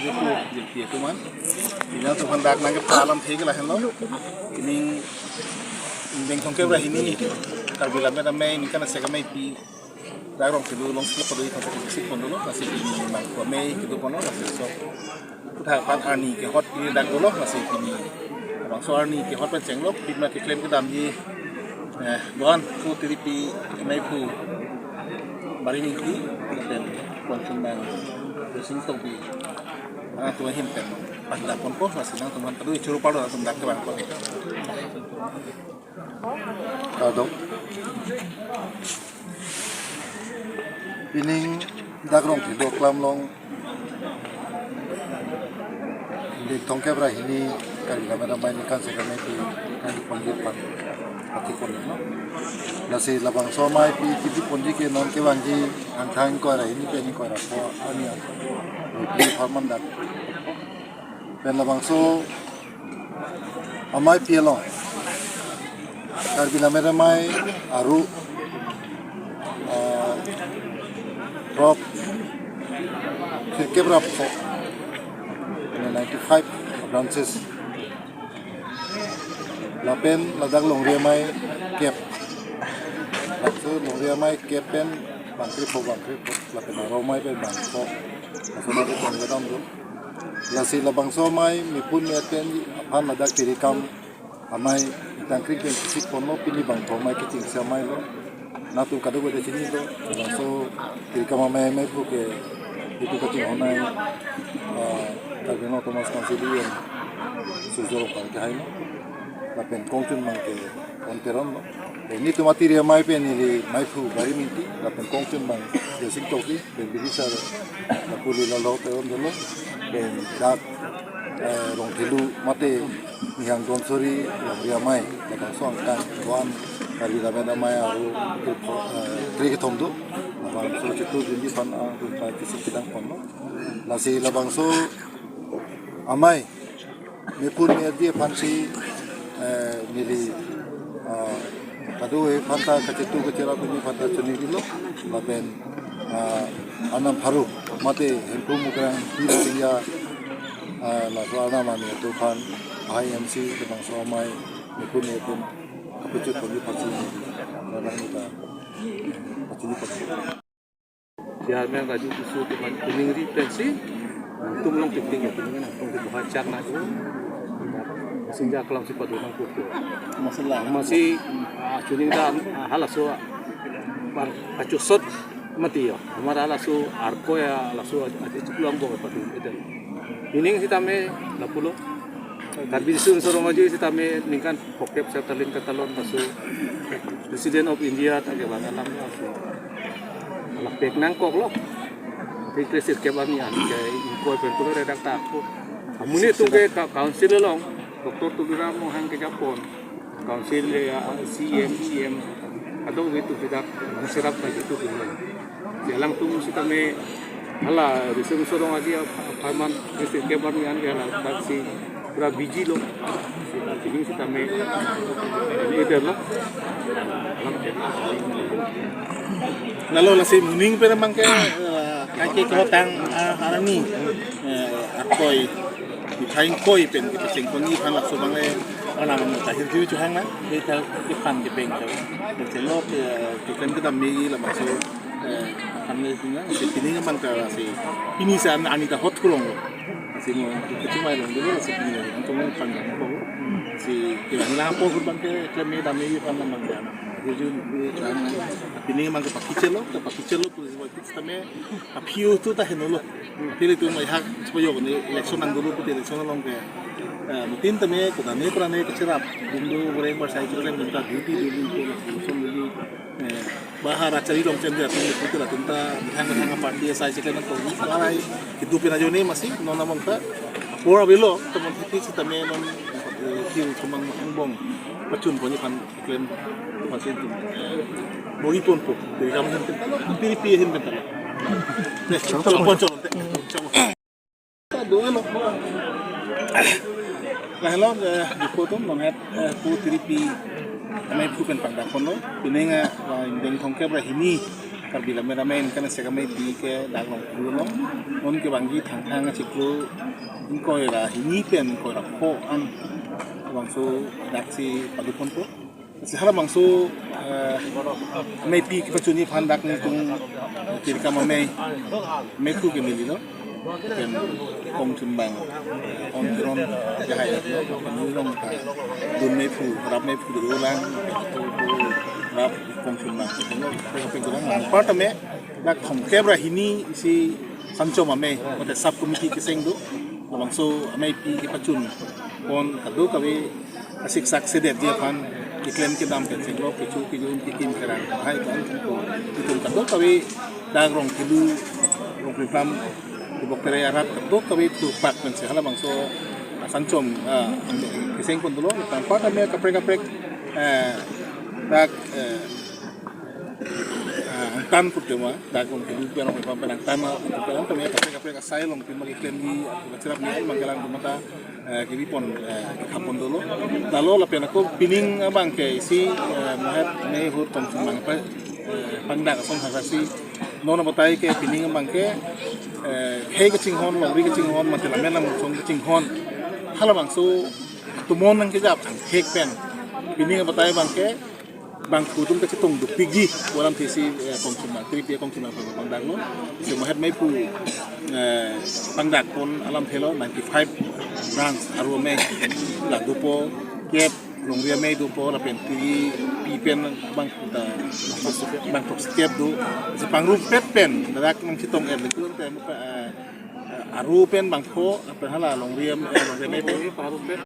itu jadi cuman ini tuh hendak nangkep alam tiga lah hello ini Bengkong ke ini kalau bila ramai ini kan saya kami pi darong kedua long sekali pada itu sih pun dulu masih ini bang kami kedua pun masih so kita pan ani ke hot ini dak dulu masih ini bang so ani ke hot penceng lo pi nak klaim ke dalam ni bukan ku tiripi mai pu bari ni ki dan konsumen sing topi tuh himpen pada pun kok masih nang teman tadu curu palo langsung dak ke bang ko Kado ini dagrong tido klam long di tongke bra ini kali kamera main kan sekarang itu kan penggipan pati kono nasi labang somai pi tipi ponji ke non ke wanji angkang ko ara ini pe ni ko ara ko ani pi farman dak pen labang so amai pi long Karbila meramai aru rock kebra 95 branches lapen ladang longria mai kep lalu longria mai kepen bangkri po lapen aromai pe bangko asal itu pengedam tu lasi labang somai mipun meten apan ladak tirikam amai tangkring yang kisik pono pilih bang tomai kicing samai lo natu kado gue di sini lo langsung di kamar mai buke itu kecil honai kageno Thomas Konsilian sujoro parke hai lo lapen kongcun mangke konteron lo ini tu materi mai pe ni mai fu bari minti lapen kongcun bang desing toki dan bisa lapuli lalau teon dulu dan dak rong tilu mate yang donsori yang mai kadang soang kan tuan kali dah mai aru kiri ketomdu labang so itu jadi pan tu pasti sedang kono nasi labang so amai mepun dia pansi nili kado panta kecitu kecira punya panta cuni dulu laben anam baru mate hempu mukrang tidak tinggal lalu nama ni tu pan IMC dengan somai pun kepucut bagi pasti orang kita pasti pasti. Dia memang gaji isu dengan kuning retensi, itu belum penting ya kuningan, untuk dibahas nak tu. Sehingga kalau sifat orang kuku, masih kuning dah halasu, pacusot mati ya. Hamaran halasu arko ya halasu ada cukup anggo apa tu itu. Ini kita me lapulo. Karbi sun sorong aja kita me ningkan pokep setelin ketalon masuk Presiden of India tak ke bang alam masuk. Alah pek nangkok loh. Presiden ke bang ni ke import bentuk redak takut. Amuni tu ke council long. Doktor tu kira mau hang ke Japon. Council ya CM atau itu tidak serap lagi itu punya. Jalan tu kita me alah riset sorong aja paman Presiden ke bang ni ke alah taksi berapa biji loh, ini kita me ini ada loh, lalu nasi muning pernah mangke kaki kehutang hari ni akoi di kain koi pen kita sengkoni kan langsung bangke orang orang tahir tu cuhang lah, kita ikan di bengkel, berselo kita megi lah masuk kami punya, ini mangke nasi ini sana anita hot kurang loh. Si mo cuma lang dulu si pino ang tumong panjang po si kailangan po kurban ke klame dami pan naman diana jujur pini man ka pakichelo po si wapit tame apio tu ta henolo pili tu mai hak spoyo ni election ang dulu puti election long ke mutin tame ko dami prane kachirap bindu goreng bersai chile minta duty dulu dulu bahar acari dong cendera tu lah tentang hang parti saya cakap nak tahu sekarang hidup pinajo ni masih nona mongka pura bilo teman hiti kita menon hiu cuma mengbong pacun punya kan klaim masih itu bogi pun po dari kami pilih pilih bentar coba dua lo kalau di foto mengat putri pi kami bukan pandang kono, ini nga indeng kongke berhini bila main kan saya kami di ke dalam dulu non ke banggi thang ciklu koi lah ini pen koi lah po an bangsu daksi padupon po sekarang bangsu mai pi ke pacuni pandak ni tung kiri kama mai tu ke mili no pen kong cumbang on drone jahai no penulung ka dun mai pu rap mai pu dulu lang rap kong cumbang no pengulang part me nak hong kebra hini si sancho mame pada sub committee keseng do bangsu mai pi ke pacun kon kado kawe asik sak sedet dia pan iklan ke dam ke senglo ke chu ke jun ke kim kerang hai kan ko itu kado kawe dagrong kilu rong pram di boktere arat kado kawe tu pak men se hala bangsu sanchom keseng kon dulu tanpa kami kaprek tak tan putema dagon kilu perang pampelang tama perang kami kaprek asai long pin iklan di cerap ni manggalang mata kiri pon kapon dulu lalu lapian aku pining abang ke isi mahat ne hur tong cumang pa pangdak song harasi nona batai ke pining abang ke hei ke cinghon lori ke cinghon matela menam song ke cinghon hala bang so tumon nang kejap hek pen pining batai bang ke bang kutum ke citung du pigi walam tisi tong cumang tri pia tong cumang pangdak no so mahat mai pu pangdak pon alam thelo 95 branch arome la dupo kep longria me dupo la penti pipen bang bang tok step du si pangru pen dak nang sitong en ku te aru pen bang ko apa hala longria me paru pet